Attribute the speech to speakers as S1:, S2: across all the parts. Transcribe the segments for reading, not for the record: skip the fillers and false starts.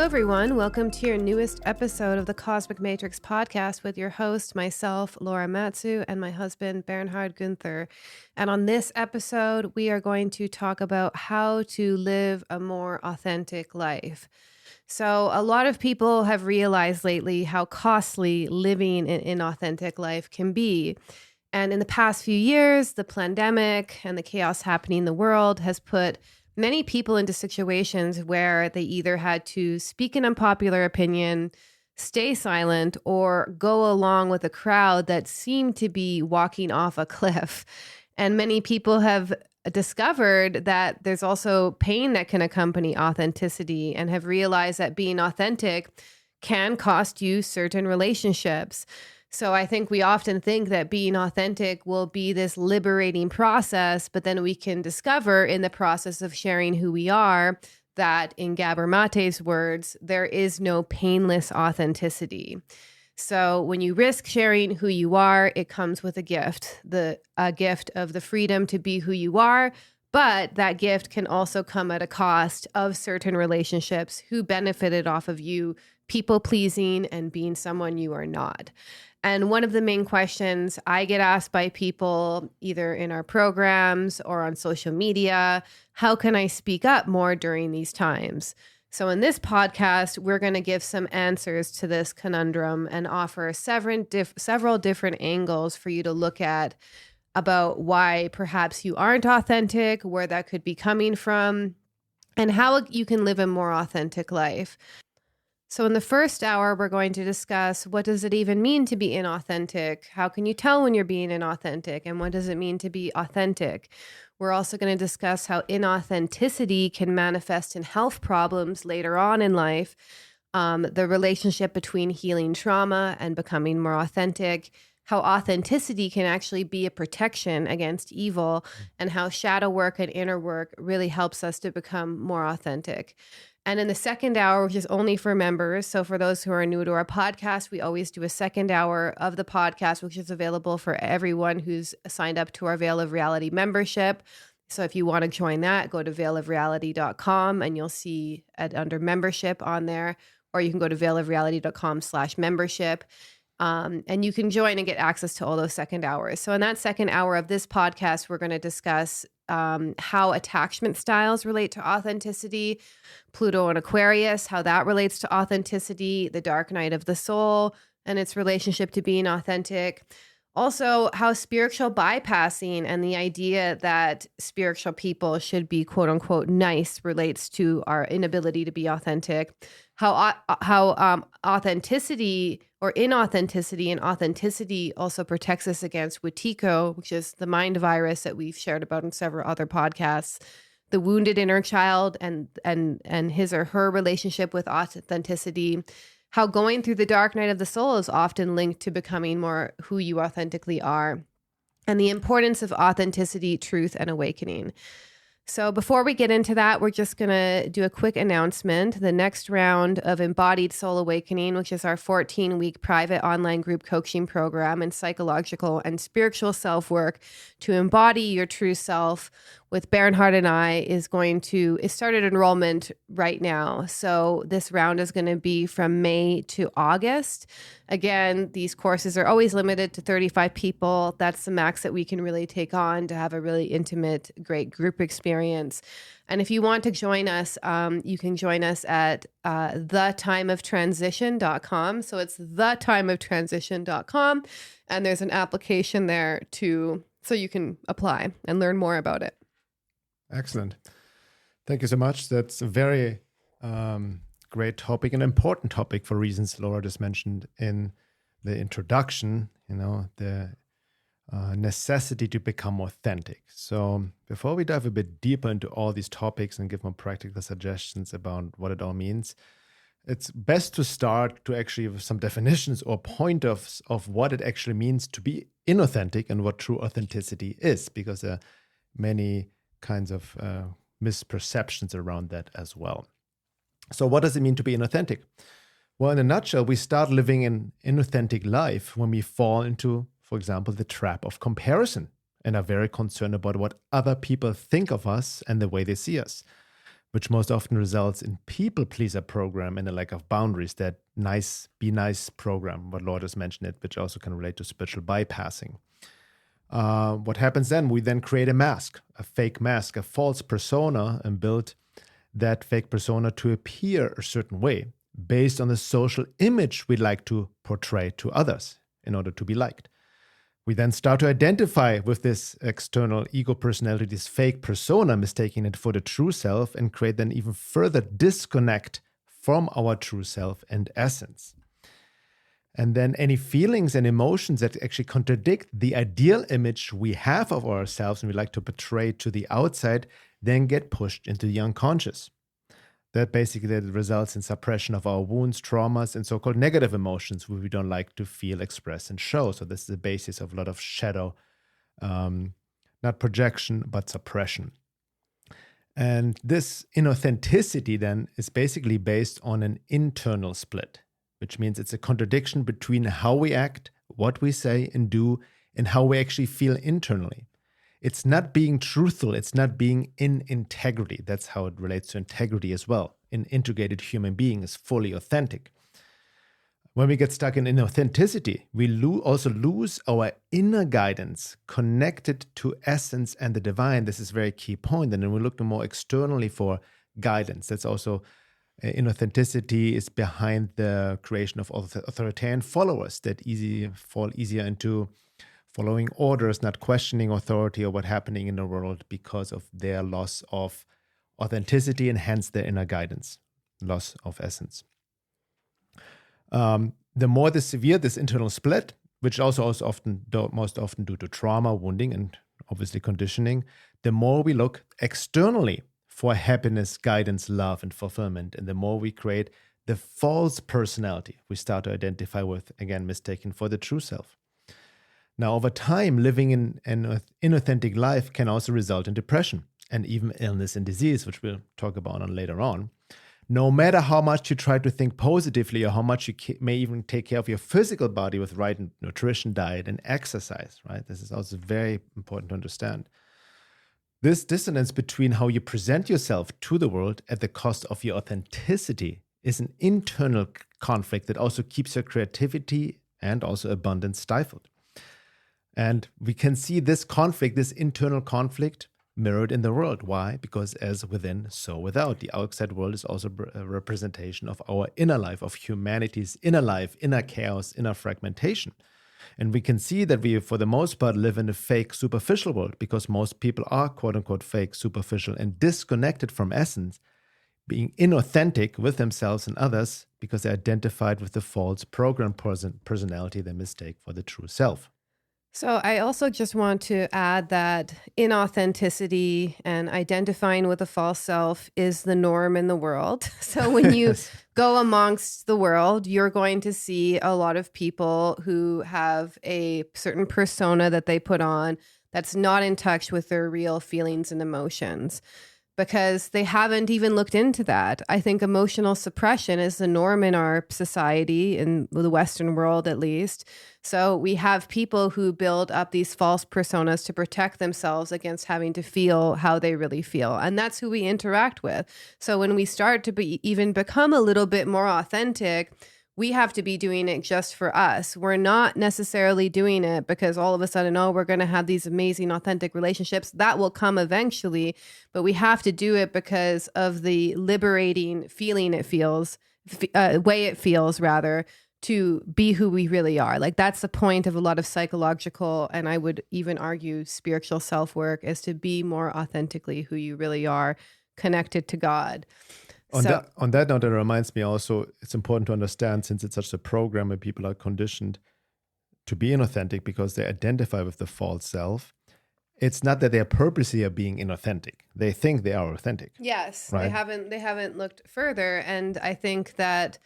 S1: Hello, everyone. Welcome to your newest episode of the Cosmic Matrix podcast with your host, myself, Laura Matsu, and my husband, Bernhard Günther. And on this episode, we are going to talk about how to live a more authentic life. So a lot of people have realized lately how costly living an inauthentic life can be. And in the past few years, the pandemic and the chaos happening in the world has put many people into situations where they either had to speak an unpopular opinion, stay silent, or go along with a crowd that seemed to be walking off a cliff. And many people have discovered that there's also pain that can accompany authenticity and have realized that being authentic can cost you certain relationships. So I think we often think that being authentic will be this liberating process, but then we can discover in the process of sharing who we are that, in Gabor Mate's words, there is no painless authenticity. So when you risk sharing who you are, it comes with a gift, a gift of the freedom to be who you are. But that gift can also come at a cost of certain relationships who benefited off of you people pleasing and being someone you are not. And one of the main questions I get asked by people, either in our programs or on social media, how can I speak up more during these times? So in this podcast, we're going to give some answers to this conundrum and offer several different angles for you to look at about why perhaps you aren't authentic, where that could be coming from, and how you can live a more authentic life. So in the first hour, we're going to discuss what does it even mean to be inauthentic? How can you tell when you're being inauthentic? And what does it mean to be authentic? We're also going to discuss how inauthenticity can manifest in health problems later on in life, the relationship between healing trauma and becoming more authentic, how authenticity can actually be a protection against evil, and how shadow work and inner work really helps us to become more authentic. And in the second hour, which is only for members, so for those who are new to our podcast, we always do a second hour of the podcast, which is available for everyone who's signed up to our Veil of Reality membership. So if you want to join that, go to veilofreality.com and you'll see under membership on there, or you can go to veilofreality.com/membership. And you can join and get access to all those second hours. So in that second hour of this podcast, we're going to discuss how attachment styles relate to authenticity, Pluto and Aquarius, how that relates to authenticity, the dark night of the soul and its relationship to being authentic. Also, how spiritual bypassing and the idea that spiritual people should be quote unquote nice relates to our inability to be authentic. How authenticity or inauthenticity and authenticity also protects us against Wetiko, which is the mind virus that we've shared about in several other podcasts. The wounded inner child and his or her relationship with authenticity. How going through the dark night of the soul is often linked to becoming more who you authentically are, and the importance of authenticity, truth, and awakening. So before we get into that, we're just going to do a quick announcement. The next round of Embodied Soul Awakening, which is our 14-week private online group coaching program in psychological and spiritual self-work to embody your true self with Bernhard and I, it started enrollment right now. So this round is going to be from May to August. Again, these courses are always limited to 35 people. That's the max that we can really take on to have a really intimate, great group experience. And if you want to join us, you can join us at thetimeoftransition.com. So it's thetimeoftransition.com. And there's an application there so you can apply and learn more about it.
S2: Excellent. Thank you so much. That's a very great topic, an important topic for reasons Laura just mentioned in the introduction, the necessity to become authentic. So before we dive a bit deeper into all these topics and give more practical suggestions about what it all means, it's best to start to actually with some definitions or pointers of what it actually means to be inauthentic and what true authenticity is, because there are many kinds of misperceptions around that as well. So what does it mean to be inauthentic? Well, in a nutshell, we start living an inauthentic life when we fall into, for example, the trap of comparison and are very concerned about what other people think of us and the way they see us. which most often results in people pleaser program and a lack of boundaries. That nice, be nice program, what Lord has mentioned it, which also can relate to spiritual bypassing. What happens then? We then create a mask, a fake mask, a false persona, and build that fake persona to appear a certain way based on the social image we'd like to portray to others in order to be liked. We then start to identify with this external ego personality, this fake persona, mistaking it for the true self, and create then even further disconnect from our true self and essence. And then any feelings and emotions that actually contradict the ideal image we have of ourselves and we like to portray to the outside then get pushed into the unconscious. That basically results in suppression of our wounds, traumas, and so-called negative emotions which we don't like to feel, express, and show. So this is the basis of a lot of shadow, not projection, but suppression. And this inauthenticity then is basically based on an internal split, which means it's a contradiction between how we act, what we say and do, and how we actually feel internally. It's not being truthful. It's not being in integrity. That's how it relates to integrity as well. An integrated human being is fully authentic. When we get stuck in inauthenticity, we also lose our inner guidance connected to essence and the divine. This is a very key point. And then we look more externally for guidance. That's also inauthenticity is behind the creation of authoritarian followers that fall easier into following orders, not questioning authority or what's happening in the world because of their loss of authenticity and hence their inner guidance, loss of essence. The more severe this internal split, which also is most often due to trauma, wounding, and obviously conditioning, the more we look externally for happiness, guidance, love, and fulfillment, and the more we create the false personality we start to identify with, again, mistaken for the true self. Now, over time, living in an inauthentic life can also result in depression and even illness and disease, which we'll talk about later on. No matter how much you try to think positively or how much you may even take care of your physical body with right nutrition, diet, and exercise, right? This is also very important to understand. This dissonance between how you present yourself to the world at the cost of your authenticity is an internal conflict that also keeps your creativity and also abundance stifled. And we can see this conflict, this internal conflict, mirrored in the world. Why? Because as within, so without. The outside world is also a representation of our inner life, of humanity's inner life, inner chaos, inner fragmentation. And we can see that we, for the most part, live in a fake, superficial world because most people are, quote unquote, fake, superficial, and disconnected from essence, being inauthentic with themselves and others because they're identified with the false program personality they mistake for the true self.
S1: So I also just want to add that inauthenticity and identifying with a false self is the norm in the world. So when you go amongst the world, you're going to see a lot of people who have a certain persona that they put on that's not in touch with their real feelings and emotions, because they haven't even looked into that. I think emotional suppression is the norm in our society, in the Western world at least. So we have people who build up these false personas to protect themselves against having to feel how they really feel. And that's who we interact with. So when we start to even become a little bit more authentic, we have to be doing it just for us. We're not necessarily doing it because all of a sudden, we're going to have these amazing, authentic relationships. That will come eventually, but we have to do it because of the liberating feeling it feels, way it feels rather, to be who we really are. Like that's the point of a lot of psychological, and I would even argue spiritual self-work, is to be more authentically who you really are, connected to God.
S2: On that note, it reminds me also, it's important to understand, since it's such a program where people are conditioned to be inauthentic because they identify with the false self, it's not that they're purposely being inauthentic. They think they are authentic.
S1: Yes,
S2: right?
S1: They haven't looked further. And I think that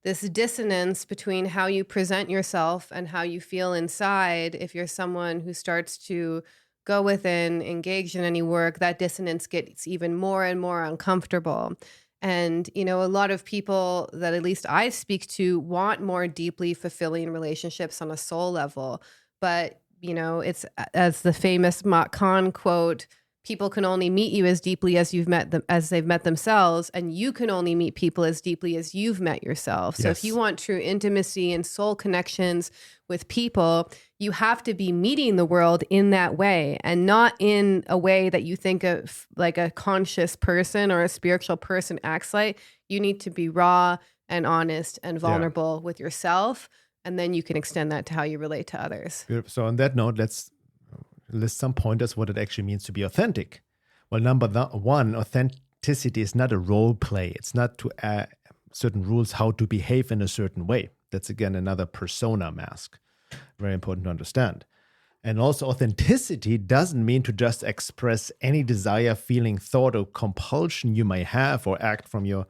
S1: this dissonance between how you present yourself and how you feel inside, if you're someone who starts to go within, engage in any work, that dissonance gets even more and more uncomfortable. And, a lot of people that at least I speak to want more deeply fulfilling relationships on a soul level. But, it's as the famous Mott Kahn quote, people can only meet you as deeply as you've met them, as they've met themselves, and you can only meet people as deeply as you've met yourself. So if you want true intimacy and soul connections with people, you have to be meeting the world in that way, and not in a way that you think of like a conscious person or a spiritual person acts like. You need to be raw and honest and vulnerable with yourself, and then you can extend that to how you relate to others.
S2: So on that note, let's list some pointers what it actually means to be authentic. Well, number one, authenticity is not a role play. It's not to certain rules how to behave in a certain way. That's, again, another persona mask. Very important to understand. And also, authenticity doesn't mean to just express any desire, feeling, thought, or compulsion you may have, or act from your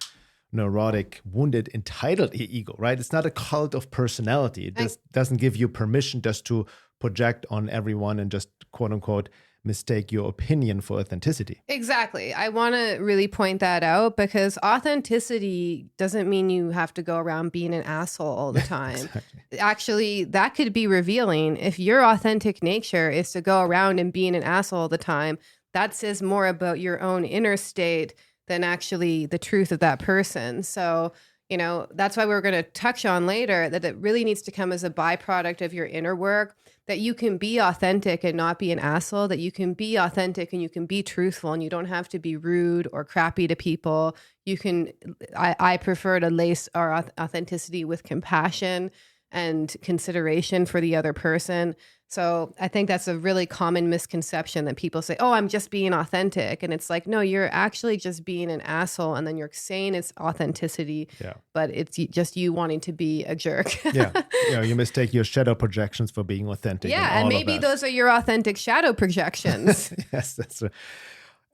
S2: neurotic, wounded, entitled ego, right? It's not a cult of personality. It doesn't give you permission just to project on everyone and just, quote unquote, mistake your opinion for authenticity.
S1: Exactly. I want to really point that out, because authenticity doesn't mean you have to go around being an asshole all the time. Exactly. Actually, that could be revealing. If your authentic nature is to go around and being an asshole all the time, that says more about your own inner state than actually the truth of that person. So, that's why we're going to touch on later that it really needs to come as a byproduct of your inner work, that you can be authentic and not be an asshole, that you can be authentic and you can be truthful, and you don't have to be rude or crappy to people. You can, I prefer to lace our authenticity with compassion and consideration for the other person. So I think that's a really common misconception that people say, oh, I'm just being authentic. And it's like, no, you're actually just being an asshole. And then you're saying it's authenticity, but it's just you wanting to be a jerk.
S2: You mistake your shadow projections for being authentic.
S1: Yeah, and maybe those are your authentic shadow projections.
S2: Yes, that's right.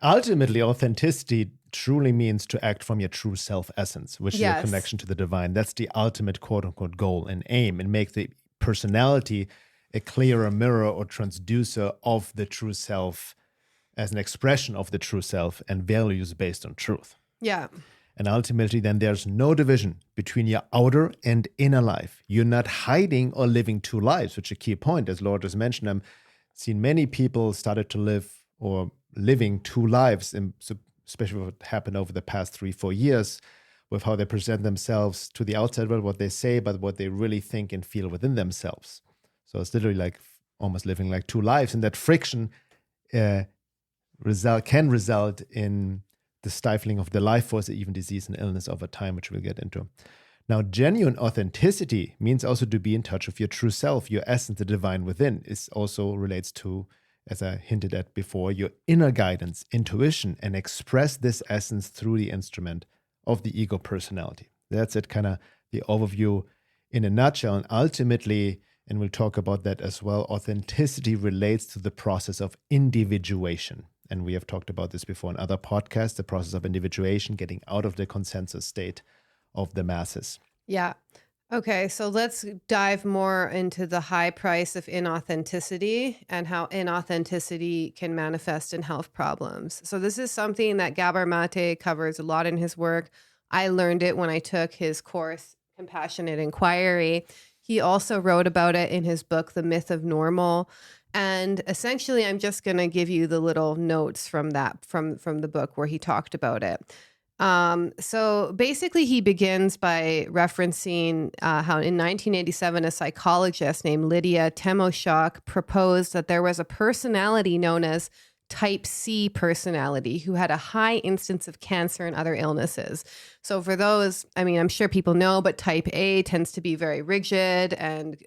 S2: Ultimately, authenticity truly means to act from your true self essence, which is your connection to the divine. That's the ultimate quote unquote goal and aim, and make the personality a clearer mirror or transducer of the true self as an expression of the true self and values based on truth.
S1: Yeah.
S2: And ultimately, then there's no division between your outer and inner life. You're not hiding or living two lives, which is a key point. As Laura just mentioned, I've seen many people started to live or living two lives, and especially what happened over the past 3-4 years with how they present themselves to the outside world, what they say, but what they really think and feel within themselves. So it's literally like almost living like two lives. And that friction can result in the stifling of the life force, even disease and illness over time, which we'll get into. Now, genuine authenticity means also to be in touch with your true self, your essence, the divine within. It also relates to, as I hinted at before, your inner guidance, intuition, and express this essence through the instrument of the ego personality. That's it, kind of the overview in a nutshell. And ultimately, and we'll talk about that as well, authenticity relates to the process of individuation. And we have talked about this before in other podcasts, the process of individuation, getting out of the consensus state of the masses.
S1: Yeah. Okay, so let's dive more into the high price of inauthenticity and how inauthenticity can manifest in health problems. So this is something that Gabor Mate covers a lot in his work. I learned it when I took his course, Compassionate Inquiry. He also wrote about it in his book, The Myth of Normal. And essentially, I'm just going to give you the little notes from that, from the book where he talked about it. So basically, he begins by referencing how in 1987, a psychologist named Lydia Temoshok proposed that there was a personality known as type C personality who had a high instance of cancer and other illnesses. So for those, I mean, I'm sure people know, but type A tends to be very rigid and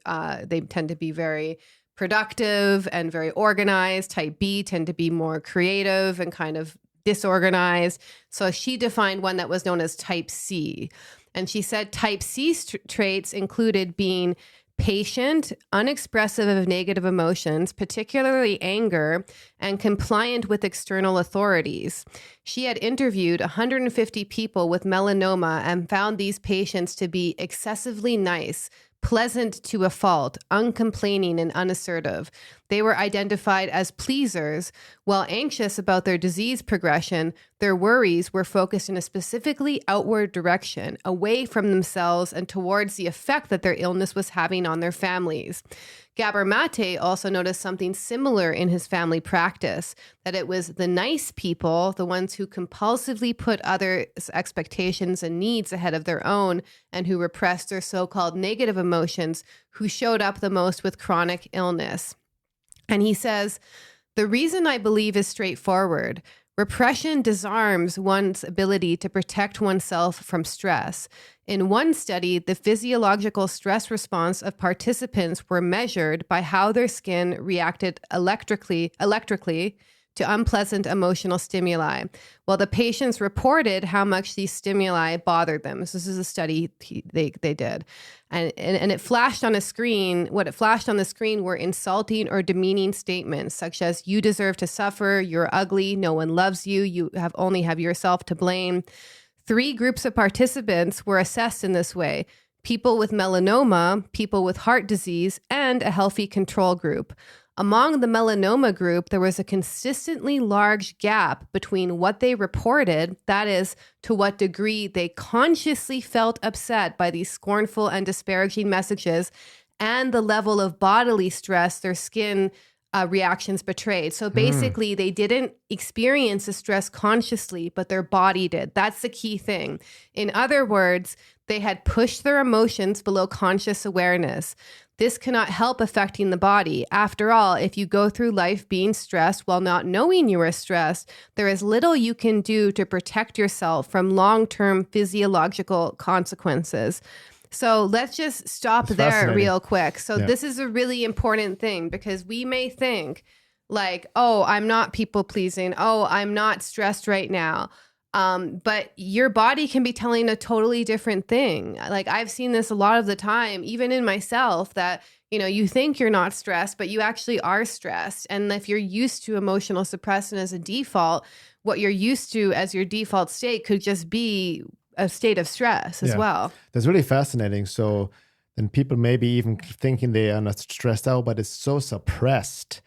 S1: they tend to be very productive and very organized. Type B tend to be more creative and kind of disorganized. So she defined one that was known as type C. And she said type C traits included being patient, unexpressive of negative emotions, particularly anger, and compliant with external authorities. She had interviewed 150 people with melanoma and found these patients to be excessively nice, pleasant to a fault, uncomplaining, and unassertive. They were identified as pleasers. While anxious about their disease progression, their worries were focused in a specifically outward direction, away from themselves and towards the effect that their illness was having on their families. Gabor Mate also noticed something similar in his family practice, that it was the nice people, the ones who compulsively put others' expectations and needs ahead of their own and who repressed their so-called negative emotions, who showed up the most with chronic illness. And he says, the reason I believe is straightforward. Repression disarms one's ability to protect oneself from stress. In one study, the physiological stress response of participants were measured by how their skin reacted electrically to unpleasant emotional stimuli, while the patients reported how much these stimuli bothered them. So this is a study they did. And it flashed on a screen. What it flashed on the screen were insulting or demeaning statements such as, you deserve to suffer, you're ugly, no one loves you, you only have yourself to blame. 3 groups of participants were assessed in this way: people with melanoma, people with heart disease, and a healthy control group. Among the melanoma group, there was a consistently large gap between what they reported, that is, to what degree they consciously felt upset by these scornful and disparaging messages, and the level of bodily stress their skin reactions betrayed. So basically, they didn't experience the stress consciously, but their body did. That's the key thing. In other words, they had pushed their emotions below conscious awareness. This cannot help affecting the body. After all, if you go through life being stressed while not knowing you are stressed, there is little you can do to protect yourself from long-term physiological consequences. So let's just stop there real quick. So this is a really important thing, because we may think like, oh, I'm not people pleasing. Oh, I'm not stressed right now. But your body can be telling a totally different thing. Like, I've seen this a lot of the time, even in myself, that, you know, you think you're not stressed, but you actually are stressed. And if you're used to emotional suppression as a default, what you're used to as your default state could just be a state of stress as well.
S2: That's really fascinating. So then people maybe even thinking they are not stressed out, but it's so suppressed.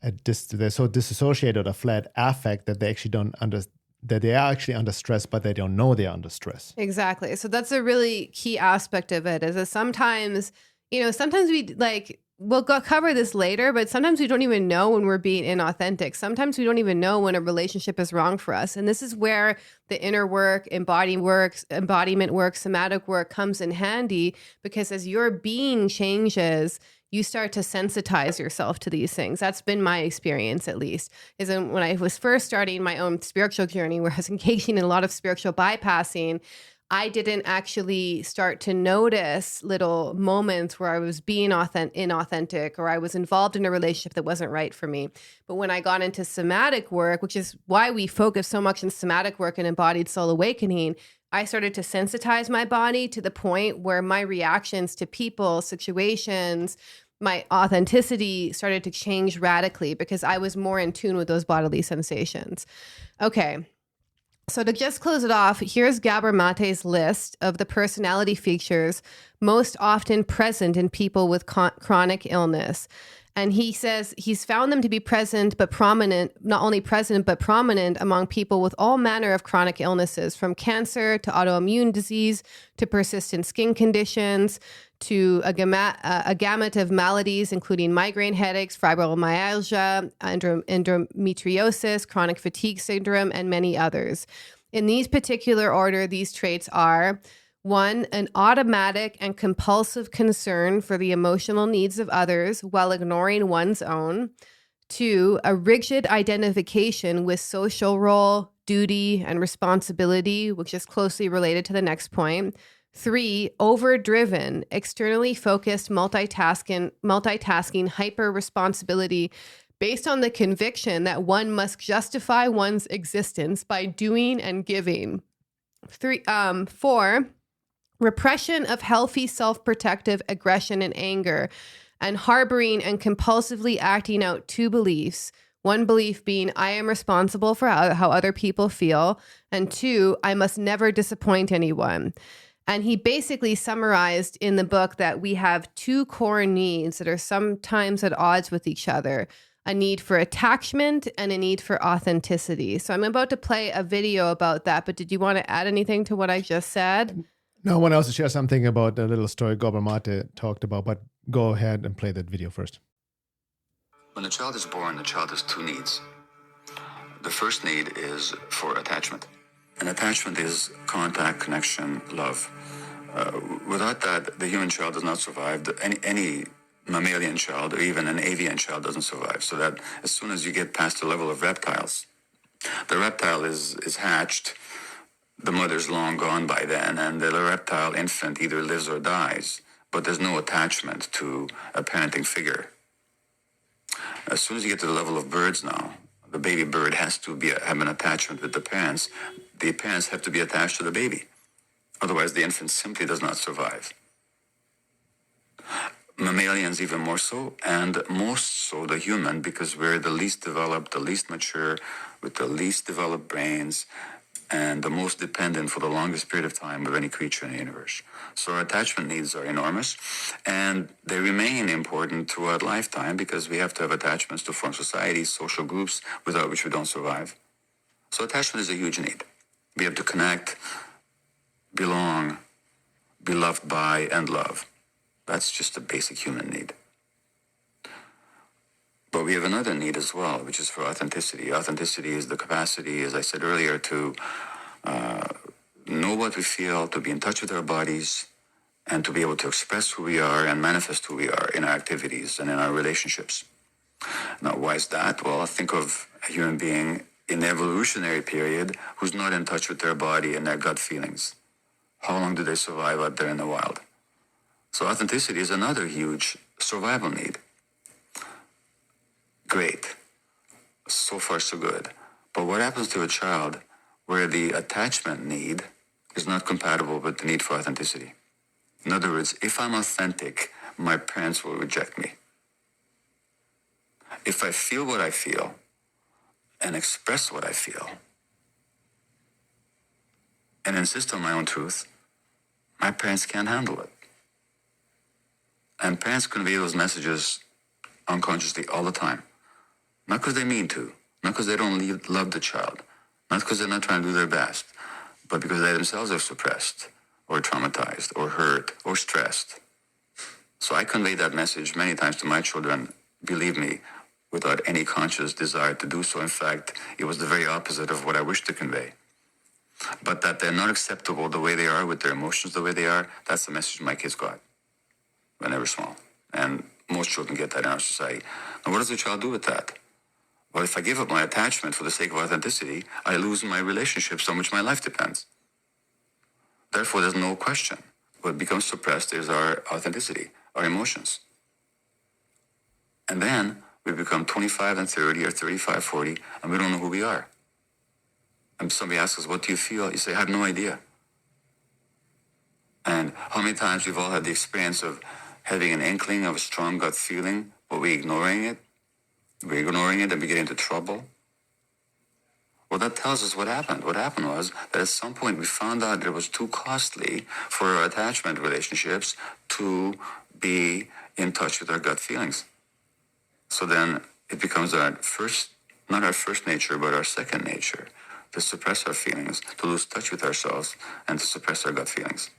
S2: They're so disassociated or flat affect that they actually don't understand, that they are actually under stress, but they don't know they're under stress.
S1: Exactly. So that's a really key aspect of it, is that sometimes, you know, sometimes we like, we'll cover this later, but sometimes we don't even know when we're being inauthentic. Sometimes we don't even know when a relationship is wrong for us. And this is where the inner work, embodiment work, somatic work comes in handy, because as your being changes, you start to sensitize yourself to these things. That's been my experience, at least, is when I was first starting my own spiritual journey, where I was engaging in a lot of spiritual bypassing, I didn't actually start to notice little moments where I was being inauthentic, or I was involved in a relationship that wasn't right for me. But when I got into somatic work, which is why we focus so much on somatic work and embodied soul awakening, I started to sensitize my body to the point where my reactions to people, situations, my authenticity started to change radically, because I was more in tune with those bodily sensations. Okay. So to just close it off, here's Gabor Mate's list of the personality features most often present in people with chronic illness. And he says he's found them to be present but prominent, not only present but prominent among people with all manner of chronic illnesses, from cancer to autoimmune disease to persistent skin conditions to a gamut of maladies, including migraine headaches, fibromyalgia, endometriosis, chronic fatigue syndrome, and many others. In these particular order, these traits are: 1, an automatic and compulsive concern for the emotional needs of others while ignoring one's own. 2, a rigid identification with social role, duty, and responsibility, which is closely related to the next point. 3, overdriven, externally focused, multitasking, hyper responsibility based on the conviction that one must justify one's existence by doing and giving. 4, repression of healthy self-protective aggression and anger, and harboring and compulsively acting out 2 beliefs. 1 belief being, I am responsible for how other people feel, and 2, I must never disappoint anyone. And he basically summarized in the book that we have two core needs that are sometimes at odds with each other: a need for attachment and a need for authenticity. So I'm about to play a video about that, but did you want to add anything to what I just said?
S2: No, I want to also share something about a little story Gabor Mate talked about, but go ahead and play that video first.
S3: When a child is born, the child has two needs. The first need is for attachment. And attachment is contact, connection, love. Without that, the human child does not survive. Any mammalian child or even an avian child doesn't survive. So that as soon as you get past the level of reptiles, the reptile is hatched, the mother's long gone by then, and the reptile infant either lives or dies, but there's no attachment to a parenting figure. As soon as you get to the level of birds now, the baby bird has to have an attachment with the parents. The parents have to be attached to the baby. Otherwise, the infant simply does not survive. Mammalians even more so, and most so the human, because we're the least developed, the least mature, with the least developed brains, and the most dependent for the longest period of time of any creature in the universe. So our attachment needs are enormous, and they remain important throughout lifetime because we have to have attachments to form societies, social groups, without which we don't survive. So attachment is a huge need. We have to connect, belong, be loved by, and love. That's just a basic human need. But we have another need as well, which is for authenticity. Authenticity is the capacity, as I said earlier, to know what we feel, to be in touch with our bodies, and to be able to express who we are and manifest who we are in our activities and in our relationships. Now, why is that? Well, think of a human being in the evolutionary period who's not in touch with their body and their gut feelings. How long do they survive out there in the wild? So authenticity is another huge survival need. Great. So far, so good. But what happens to a child where the attachment need is not compatible with the need for authenticity? In other words, if I'm authentic, my parents will reject me. If I feel what I feel and express what I feel and insist on my own truth, my parents can't handle it. And parents convey those messages unconsciously all the time. Not because they mean to, not because they don't love the child, not because they're not trying to do their best, but because they themselves are suppressed or traumatized or hurt or stressed. So I convey that message many times to my children, believe me, without any conscious desire to do so. In fact, it was the very opposite of what I wished to convey. But that they're not acceptable the way they are, with their emotions the way they are, that's the message my kids got when they were small. And most children get that in our society. Now, what does the child do with that? Well, if I give up my attachment for the sake of authenticity, I lose my relationships on which my life depends. Therefore, there's no question. What becomes suppressed is our authenticity, our emotions. And then we become 25 and 30 or 35, 40, and we don't know who we are. And somebody asks us, what do you feel? You say, I have no idea. And how many times we've all had the experience of having an inkling of a strong gut feeling, but we're ignoring it. We're ignoring it and we get into trouble. Well, that tells us what happened. What happened was that at some point we found out that it was too costly for our attachment relationships to be in touch with our gut feelings. So then it becomes not our first nature, but our second nature, to suppress our feelings, to lose touch with ourselves, and to suppress our gut feelings.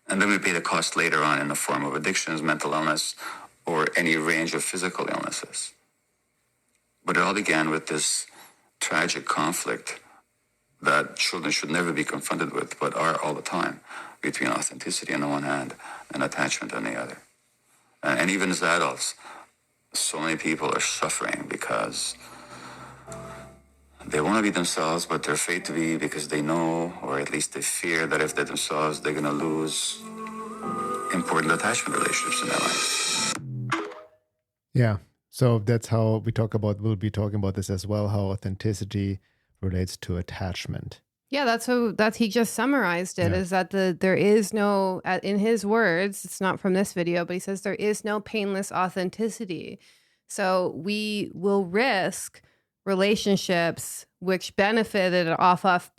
S3: And then we pay the cost later on in the form of addictions, mental illness, or any range of physical illnesses. But it all began with this tragic conflict that children should never be confronted with, but are all the time, between authenticity on the one hand and attachment on the other. And even as adults, so many people are suffering because they want to be themselves, but they're afraid to be because they know, or at least they fear, that if they're themselves, they're going to lose important attachment relationships in their lives.
S2: Yeah. So that's how we'll be talking about this as well, how authenticity relates to attachment.
S1: Yeah, that's he just summarized it, is that there is no, in his words, it's not from this video, but he says there is no painless authenticity. So we will risk relationships which benefited off of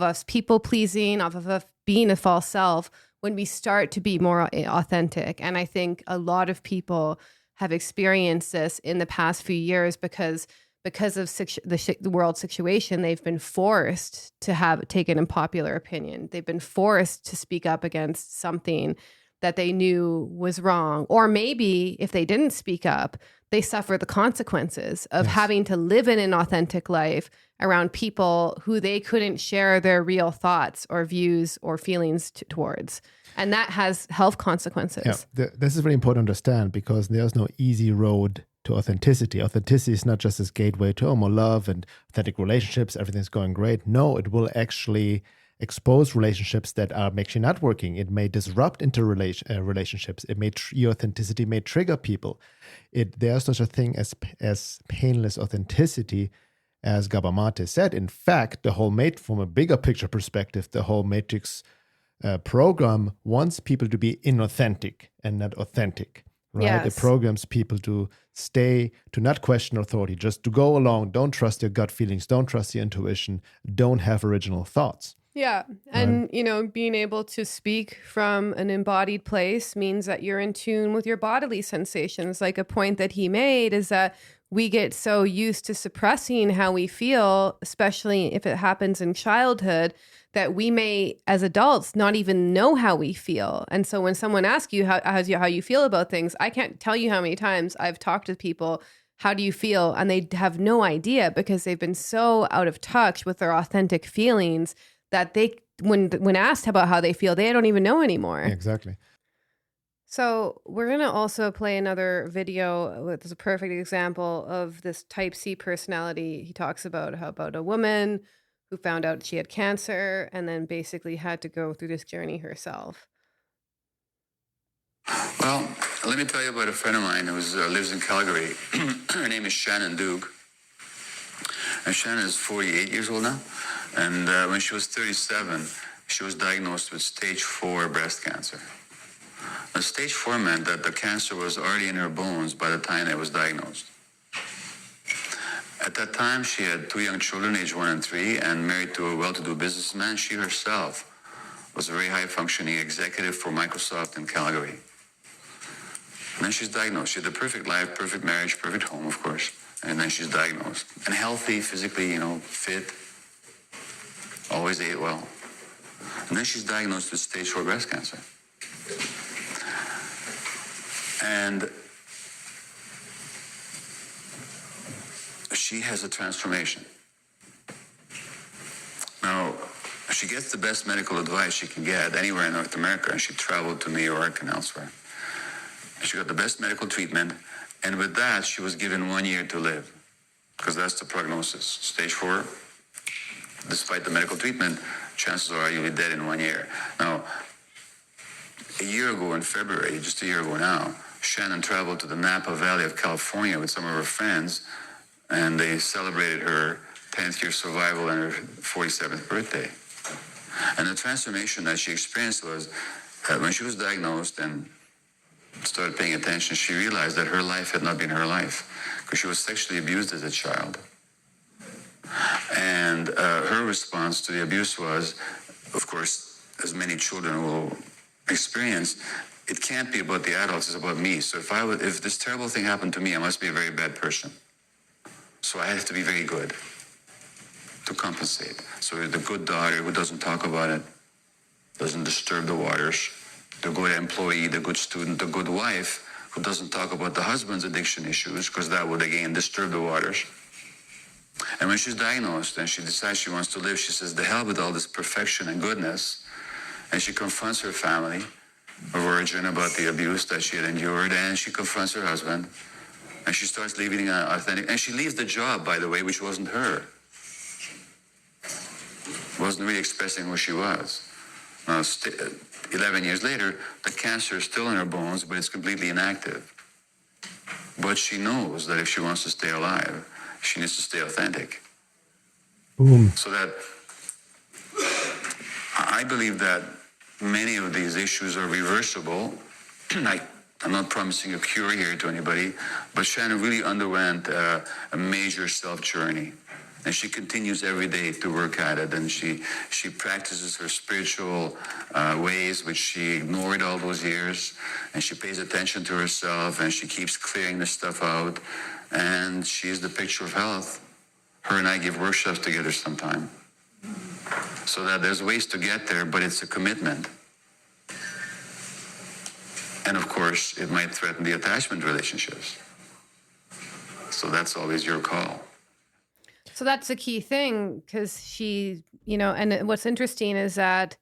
S1: us people pleasing, off of us being a false self, when we start to be more authentic. And I think a lot of people have experienced this in the past few years because of the world situation. They've been forced to take an unpopular opinion. They've been forced to speak up against something that they knew was wrong. Or maybe if they didn't speak up, they suffer the consequences of having to live in an authentic life around people who they couldn't share their real thoughts or views or feelings towards. And that has health consequences.
S2: Yeah, this is very important to understand, because there's no easy road to authenticity. Authenticity is not just this gateway to more love and authentic relationships, everything's going great. No, it will actually expose relationships that are actually not working. It may disrupt relationships. It may your authenticity may trigger people. There's such a thing as painless authenticity, as Gabor Mate said. In fact, from a bigger picture perspective, the whole Matrix program wants people to be inauthentic and not authentic. Right?
S1: Yes.
S2: It programs people to not question authority, just to go along. Don't trust your gut feelings. Don't trust your intuition. Don't have original thoughts.
S1: Yeah. And, being able to speak from an embodied place means that you're in tune with your bodily sensations. Like a point that he made is that we get so used to suppressing how we feel, especially if it happens in childhood, that we may, as adults, not even know how we feel. And so when someone asks you how you feel about things, I can't tell you how many times I've talked to people, how do you feel? And they have no idea, because they've been so out of touch with their authentic feelings that when asked about how they feel, they don't even know anymore.
S2: Exactly.
S1: So we're going to also play another video. It's a perfect example of this type C personality. He talks about a woman who found out she had cancer and then basically had to go through this journey herself.
S3: Well, let me tell you about a friend of mine who lives in Calgary. Her name is Shannon Duke. And Shannon is 48 years old now. And when she was 37, she was diagnosed with stage 4 breast cancer. Now, stage 4 meant that the cancer was already in her bones by the time it was diagnosed. At that time, she had 2 young children, age 1 and 3, and married to a well-to-do businessman. She herself was a very high-functioning executive for Microsoft in Calgary. And then she's diagnosed. She had the perfect life, perfect marriage, perfect home, of course. And then she's diagnosed. And healthy, physically, fit, always ate well. And then she's diagnosed with stage 4 breast cancer. And she has a transformation. Now, she gets the best medical advice she can get anywhere in North America, and she traveled to New York and elsewhere. She got the best medical treatment, and with that, she was given 1 year to live, because that's the prognosis. Stage 4, despite the medical treatment, chances are you'll be dead in 1 year. Now, a year ago in February, just a year ago now, Shannon traveled to the Napa Valley of California with some of her friends, and they celebrated her 10th year survival and her 47th birthday. And the transformation that she experienced was that when she was diagnosed and started paying attention, she realized that her life had not been her life, because she was sexually abused as a child. And her response to the abuse was, of course, as many children will experience, it can't be about the adults, it's about me. So if this terrible thing happened to me, I must be a very bad person. So I have to be very good to compensate. So the good daughter who doesn't talk about it, doesn't disturb the waters, the good employee, the good student, the good wife who doesn't talk about the husband's addiction issues, because that would again disturb the waters. And when she's diagnosed and she decides she wants to live, she says, the hell with all this perfection and goodness. And she confronts her family of origin about the abuse that she had endured, and she confronts her husband, and she starts living authentic. And she leaves the job, by the way, which wasn't her. Wasn't really expressing who she was. Now, 11 years later, the cancer is still in her bones, but it's completely inactive. But she knows that if she wants to stay alive, she needs to stay authentic.
S2: Boom.
S3: So that I believe that many of these issues are reversible. I'm not promising a cure here to anybody, but Shannon really underwent a major self-journey. And she continues every day to work at it, and she practices her spiritual ways, which she ignored all those years, and she pays attention to herself, and she keeps clearing this stuff out, and she's the picture of health. Her and I give workshops together sometime. So that there's ways to get there, but it's a commitment. And of course, it might threaten the attachment relationships. So that's always your call.
S1: So that's the key thing, because she, and what's interesting is that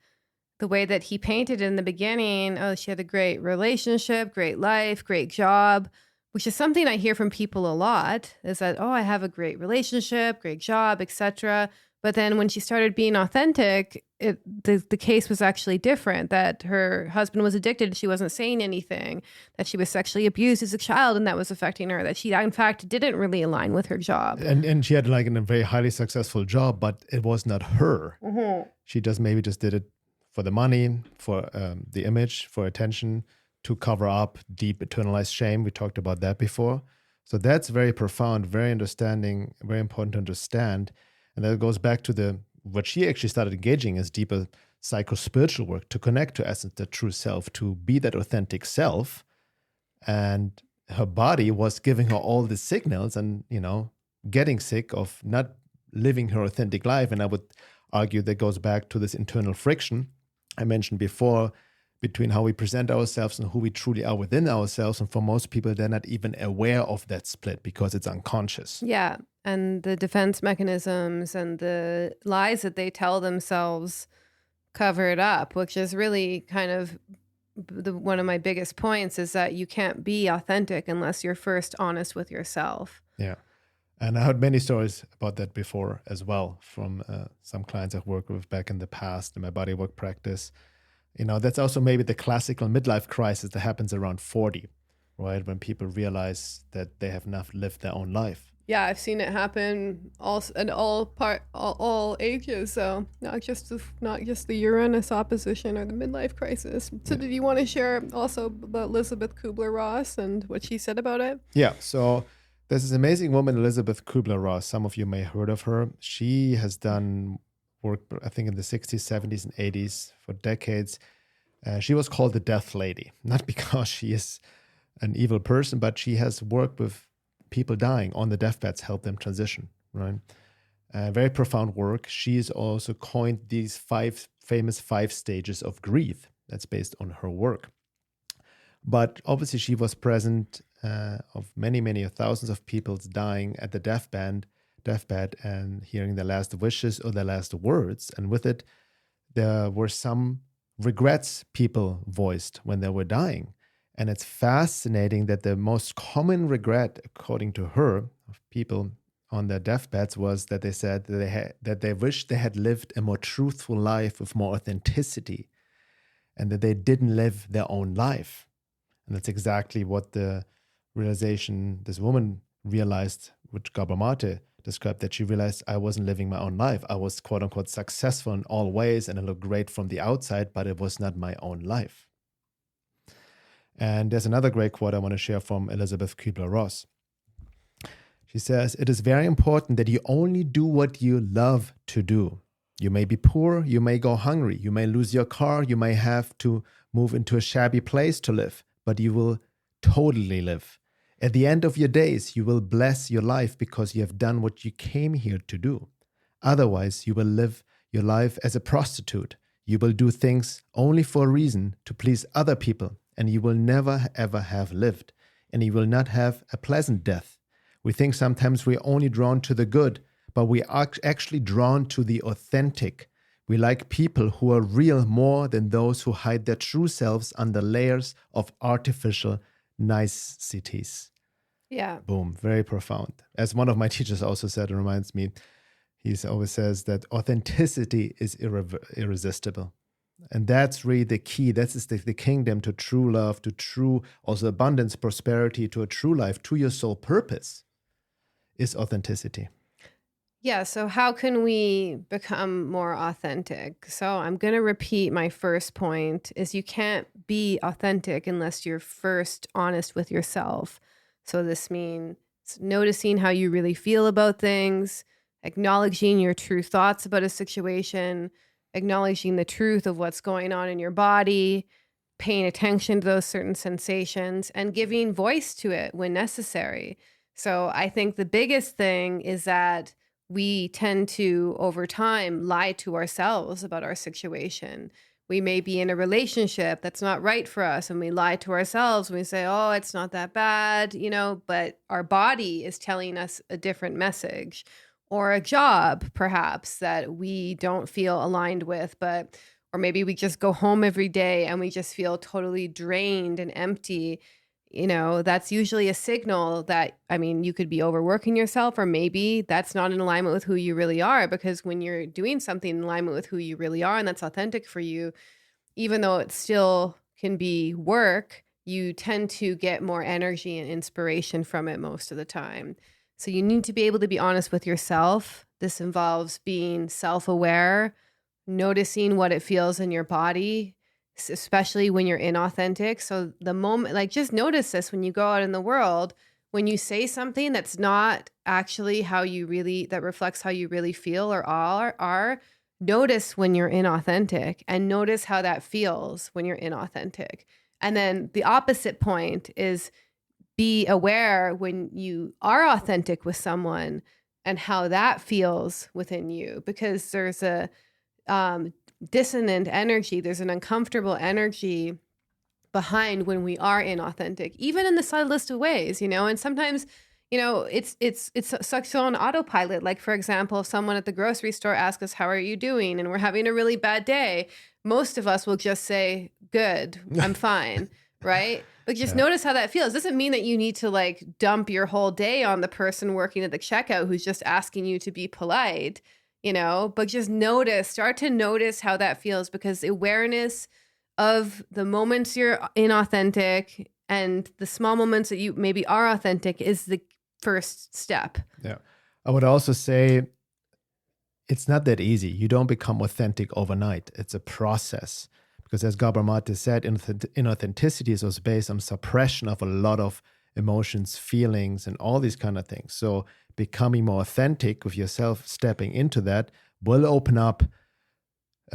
S1: the way that he painted in the beginning, oh, she had a great relationship, great life, great job, which is something I hear from people a lot, is that, oh, I have a great relationship, great job, etc. But then when she started being authentic, the case was actually different, that her husband was addicted. She wasn't saying anything, that she was sexually abused as a child, and that was affecting her, that she, in fact, didn't really align with her job.
S2: And she had like a very highly successful job, but it was not her.
S1: Mm-hmm.
S2: She maybe just did it for the money, for the image, for attention, to cover up deep internalized shame. We talked about that before. So that's very profound, very understanding, very important to understand. And that goes back to what she actually started engaging as deeper psycho-spiritual work, to connect to essence, the true self, to be that authentic self. And her body was giving her all the signals and, getting sick of not living her authentic life. And I would argue that goes back to this internal friction I mentioned before between how we present ourselves and who we truly are within ourselves. And for most people, they're not even aware of that split because it's unconscious.
S1: Yeah. And the defense mechanisms and the lies that they tell themselves cover it up, which is really kind of one of my biggest points, is that you can't be authentic unless you're first honest with yourself.
S2: Yeah. And I heard many stories about that before as well from some clients I've worked with back in the past in my bodywork practice. That's also maybe the classical midlife crisis that happens around 40, right? When people realize that they have not lived their own life.
S1: Yeah, I've seen it happen all ages. So not just the Uranus opposition or the midlife crisis. So did you want to share also about Elizabeth Kubler-Ross and what she said about it?
S2: Yeah. So there's this amazing woman, Elizabeth Kubler-Ross. Some of you may have heard of her. She has done work, I think, in the 60s, 70s, and 80s for decades. She was called the Death Lady, not because she is an evil person, but she has worked with people dying on the deathbeds, help them transition, right? Very profound work. She's also coined these famous 5 stages of grief. That's based on her work. But obviously she was present of many, many thousands of people dying at the deathbed and hearing their last wishes or their last words. And with it, there were some regrets people voiced when they were dying. And it's fascinating that the most common regret, according to her, of people on their deathbeds was that they said that they wished they had lived a more truthful life with more authenticity, and that they didn't live their own life. And that's exactly what the realization this woman realized, which Gabor Mate described, that she realized, I wasn't living my own life. I was, quote unquote, successful in all ways and it looked great from the outside, but it was not my own life. And there's another great quote I want to share from Elizabeth Kubler-Ross. She says, it is very important that you only do what you love to do. You may be poor, you may go hungry, you may lose your car, you may have to move into a shabby place to live, but you will totally live. At the end of your days, you will bless your life because you have done what you came here to do. Otherwise, you will live your life as a prostitute. You will do things only for a reason to please other people, and you will never ever have lived, and you will not have a pleasant death. We think sometimes we're only drawn to the good, but we are actually drawn to the authentic. We like people who are real more than those who hide their true selves under layers of artificial niceties.
S1: Yeah.
S2: Boom. Very profound. As one of my teachers also said, it reminds me, he always says that authenticity is irresistible. And that's really the key. That's the kingdom to true love, to true also abundance, prosperity, to a true life, to your soul purpose is authenticity.
S1: Yeah. So how can we become more authentic? So I'm going to repeat my first point is you can't be authentic unless you're first honest with yourself. So this means noticing how you really feel about things, acknowledging your true thoughts about a situation, acknowledging the truth of what's going on in your body, paying attention to those certain sensations, and giving voice to it when necessary. So I think the biggest thing is that we tend to, over time, lie to ourselves about our situation. We may be in a relationship that's not right for us, and we lie to ourselves and we say, oh, it's not that bad, but our body is telling us a different message. Or a job, perhaps, that we don't feel aligned with, or maybe we just go home every day and we just feel totally drained and empty. That's usually a signal that, you could be overworking yourself, or maybe that's not in alignment with who you really are. Because when you're doing something in alignment with who you really are and that's authentic for you, even though it still can be work, you tend to get more energy and inspiration from it most of the time. So you need to be able to be honest with yourself. This involves being self-aware, noticing what it feels in your body, especially when you're inauthentic. So the moment, just notice this when you go out in the world, when you say something that's not actually that reflects how you really feel or are, notice when you're inauthentic and notice how that feels when you're inauthentic. And then the opposite point is be aware when you are authentic with someone and how that feels within you, because there's a dissonant energy. There's an uncomfortable energy behind when we are inauthentic, even in the subtlest of ways, and sometimes, it's such on autopilot. Like, for example, if someone at the grocery store asks us, how are you doing? And we're having a really bad day. Most of us will just say, good, I'm fine. Right? But just notice how that feels. Doesn't mean that you need to dump your whole day on the person working at the checkout who's just asking you to be polite, but just start to notice how that feels, because awareness of the moments you're inauthentic and the small moments that you maybe are authentic is the first step.
S2: Yeah. I would also say it's not that easy. You don't become authentic overnight. It's a process. Because as Gabor Mate said, inauthenticity is based on suppression of a lot of emotions, feelings, and all these kind of things. So becoming more authentic with yourself, stepping into that, will open up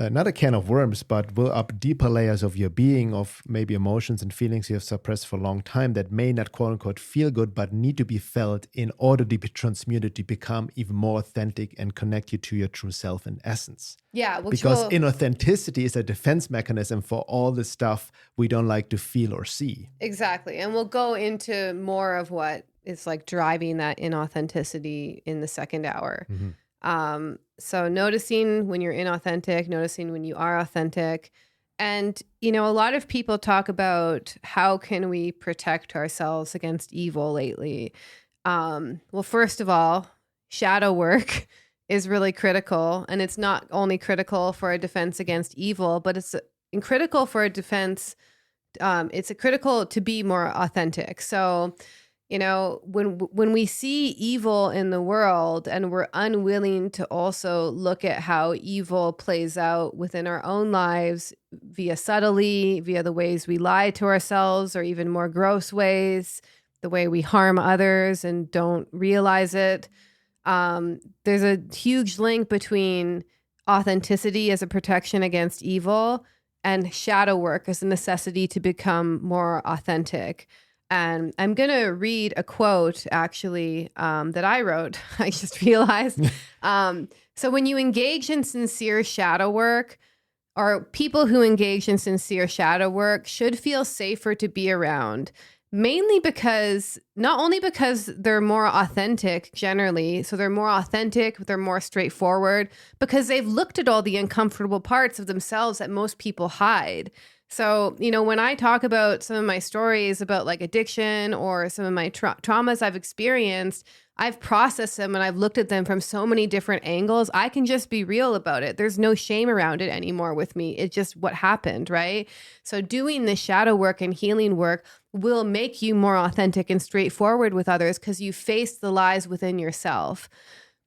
S2: not a can of worms, but will up deeper layers of your being, of maybe emotions and feelings you have suppressed for a long time that may not, quote unquote, feel good, but need to be felt in order to be transmuted, to become even more authentic and connect you to your true self and essence.
S1: Yeah.
S2: Because inauthenticity is a defense mechanism for all the stuff we don't like to feel or see.
S1: Exactly. And we'll go into more of what is driving that inauthenticity in the second hour. Mm-hmm. So noticing when you're inauthentic, noticing when you are authentic. And, a lot of people talk about how can we protect ourselves against evil lately. Well, first of all, shadow work is really critical. And it's not only critical for a defense against evil, but it's critical for a defense. It's critical to be more authentic. So, when we see evil in the world and we're unwilling to also look at how evil plays out within our own lives via the ways we lie to ourselves, or even more gross ways, the way we harm others and don't realize it. There's a huge link between authenticity as a protection against evil and shadow work as a necessity to become more authentic. And I'm going to read a quote, actually, that I wrote. I just realized. So when you engage in sincere shadow work, or people who engage in sincere shadow work should feel safer to be around, mainly not only because they're more authentic generally, so they're more authentic, they're more straightforward, because they've looked at all the uncomfortable parts of themselves that most people hide. So, when I talk about some of my stories about addiction or some of my traumas I've experienced, I've processed them and I've looked at them from so many different angles. I can just be real about it. There's no shame around it anymore with me. It's just what happened, right? So doing the shadow work and healing work will make you more authentic and straightforward with others because you face the lies within yourself.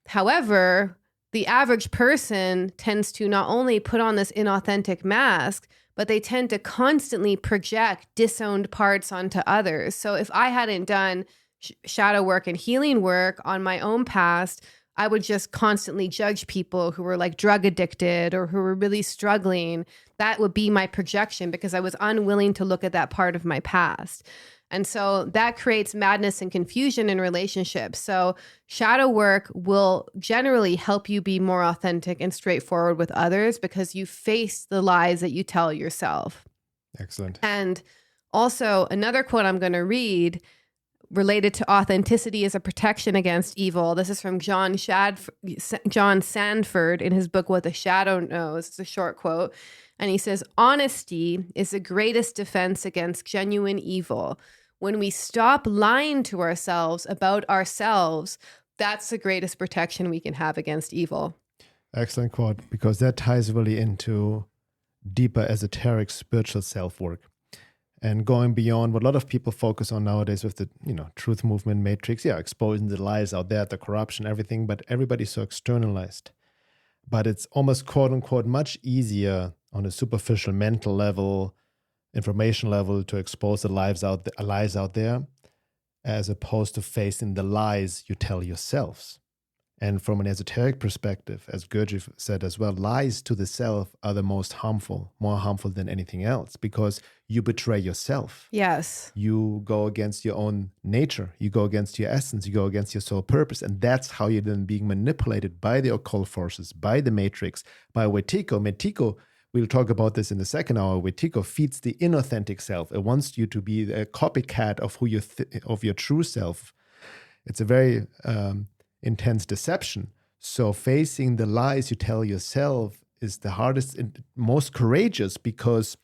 S1: However, the average person tends to not only put on this inauthentic mask, but they tend to constantly project disowned parts onto others. So if I hadn't done shadow work and healing work on my own past, I would just constantly judge people who were like drug addicted or who were really struggling. That would be my projection because I was unwilling to look at that part of my past. And so that creates madness and confusion in relationships. So shadow work will generally help you be more authentic and straightforward with others because you face the lies that you tell yourself.
S2: Excellent.
S1: And also another quote I'm going to read related to authenticity as a protection against evil. This is from John Sandford in his book, What the Shadow Knows. It's a short quote. And he says, honesty is the greatest defense against genuine evil. When we stop lying to ourselves about ourselves, that's the greatest protection we can have against evil.
S2: Excellent quote, because that ties really into deeper esoteric spiritual self-work and going beyond what a lot of people focus on nowadays with the, truth movement matrix. Yeah, exposing the lies out there, the corruption, everything, but everybody's so externalized. But it's almost quote unquote much easier on a superficial mental level, information level to expose the lies out there as opposed to facing the lies you tell yourselves. And from an esoteric perspective, as Gurdjieff said as well, lies to the self are the most harmful, more harmful than anything else, because you betray yourself.
S1: Yes.
S2: You go against your own nature. You go against your essence. You go against your soul purpose. And that's how you're then being manipulated by the occult forces, by the matrix, by Wetiko. Wetiko, we'll talk about this in the second hour. Wetiko feeds the inauthentic self. It wants you to be a copycat of of your true self. It's a very intense deception. So facing the lies you tell yourself is the hardest and most courageous because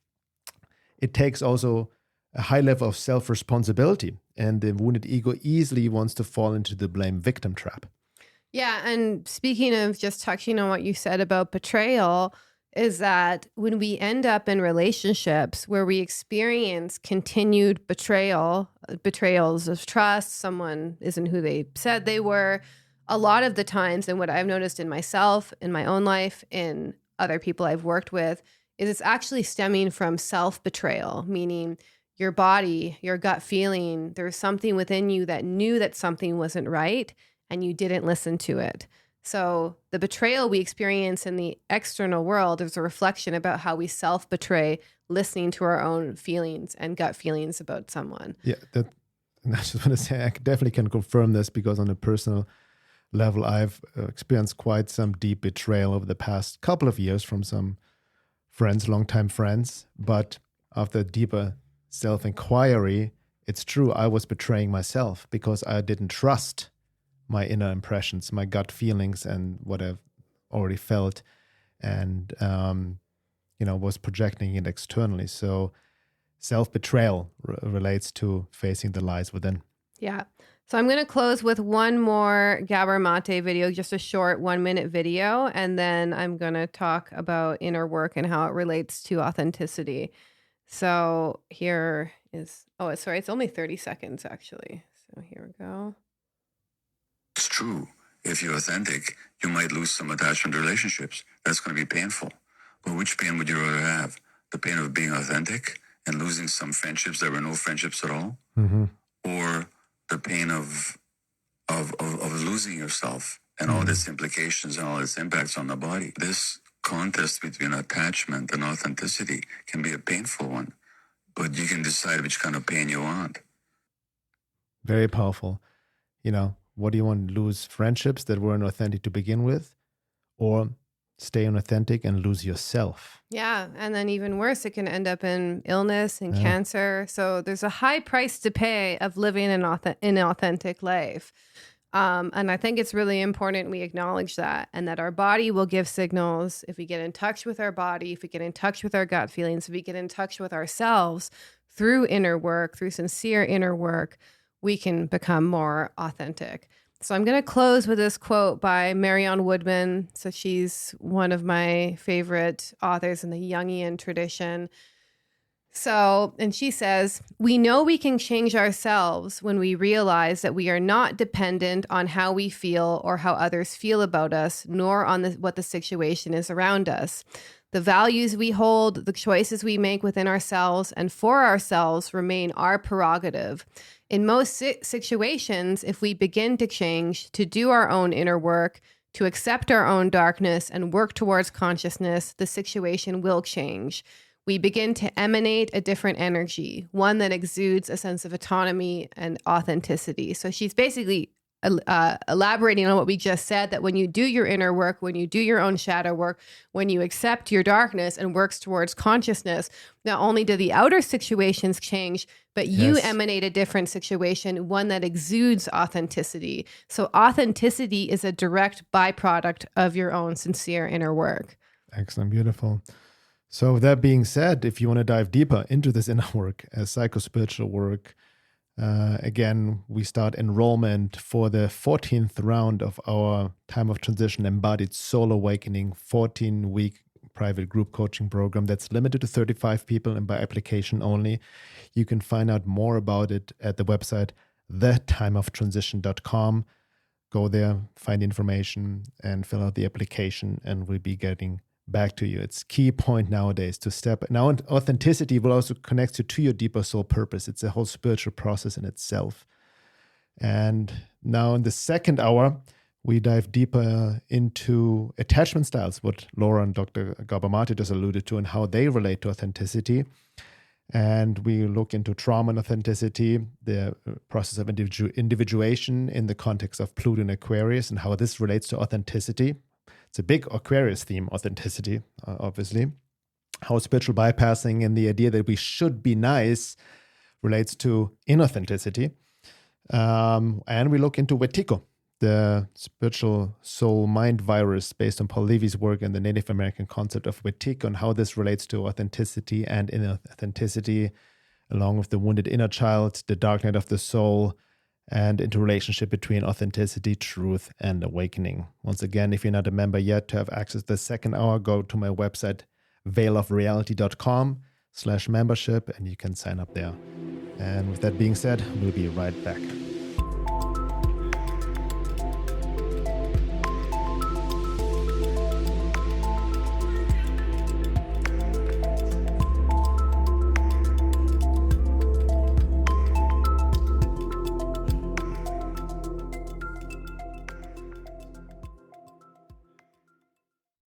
S2: it takes also a high level of self-responsibility. And the wounded ego easily wants to fall into the blame victim trap.
S1: Yeah. And speaking of just touching on what you said about betrayal, is that when we end up in relationships where we experience continued betrayals of trust, someone isn't who they said they were, a lot of the times, and what I've noticed in myself, in my own life, in other people I've worked with, is it's actually stemming from self-betrayal, meaning your body, your gut feeling, there's something within you that knew that something wasn't right and you didn't listen to it. So the betrayal we experience in the external world is a reflection about how we self-betray, listening to our own feelings and gut feelings about someone.
S2: Yeah, and I just want to say I definitely can confirm this because on a personal level, I've experienced quite some deep betrayal over the past couple of years from some friends, longtime friends. But after deeper self-inquiry, it's true, I was betraying myself because I didn't trust my inner impressions, my gut feelings, and what I've already felt, and was projecting it externally. So self-betrayal relates to facing the lies within.
S1: Yeah. So I'm going to close with one more Gabor Mate video, just a short 1-minute video, and then I'm going to talk about inner work and how it relates to authenticity. So here is, it's only 30 seconds actually. So here we go.
S3: It's true. If you're authentic, you might lose some attachment to relationships. That's going to be painful. But which pain would you rather have? The pain of being authentic and losing some friendships that were no friendships at all?
S2: Mm-hmm.
S3: Or the pain of losing yourself and all its implications and all its impacts on the body? This contest between attachment and authenticity can be a painful one, but you can decide which kind of pain you want.
S2: Very powerful. What do you want? Lose friendships that weren't authentic to begin with, or stay unauthentic and lose yourself?
S1: Yeah. And then even worse, it can end up in illness and cancer. So there's a high price to pay of living an authentic life. And I think it's really important we acknowledge that, and that our body will give signals. If we get in touch with our body, if we get in touch with our gut feelings, if we get in touch with ourselves through inner work, through sincere inner work, we can become more authentic. So I'm going to close with this quote by Marianne Woodman. So she's one of my favorite authors in the Jungian tradition. So, and she says, we know we can change ourselves when we realize that we are not dependent on how we feel or how others feel about us, nor on what the situation is around us. The values we hold, the choices we make within ourselves and for ourselves remain our prerogative. In most situations, if we begin to change, to do our own inner work, to accept our own darkness and work towards consciousness, the situation will change. We begin to emanate a different energy, one that exudes a sense of autonomy and authenticity. So she's basically elaborating on what we just said, that when you do your inner work, when you do your own shadow work, when you accept your darkness and works towards consciousness, not only do the outer situations change, but you emanate a different situation, one that exudes authenticity. So authenticity is a direct byproduct of your own sincere inner work.
S2: Excellent. Beautiful. So that being said, if you want to dive deeper into this inner work, psychospiritual work, again, we start enrollment for the 14th round of our Time of Transition Embodied Soul Awakening 14-week private group coaching program that's limited to 35 people and by application only. You can find out more about it at the website thetimeoftransition.com. Go there, find information, and fill out the application, and we'll be getting back to you. It's key point nowadays to step. Now, authenticity will also connect you to your deeper soul purpose. It's a whole spiritual process in itself. And now in the second hour, we dive deeper into attachment styles, what Laura and Dr. Gabamati just alluded to, and how they relate to authenticity. And we look into trauma and authenticity, the process of individuation in the context of Pluto and Aquarius, and how this relates to authenticity. It's a big Aquarius theme, authenticity, obviously. How spiritual bypassing and the idea that we should be nice relates to inauthenticity. And we look into Wetiko, the spiritual soul mind virus based on Paul Levy's work and the Native American concept of Wetiko, and how this relates to authenticity and inauthenticity, along with the wounded inner child, the dark night of the soul, and into relationship between authenticity, truth, and awakening. Once again, if you're not a member yet, to have access to the second hour, go to my website, veilofreality.com/membership, and you can sign up there. And with that being said, we'll be right back.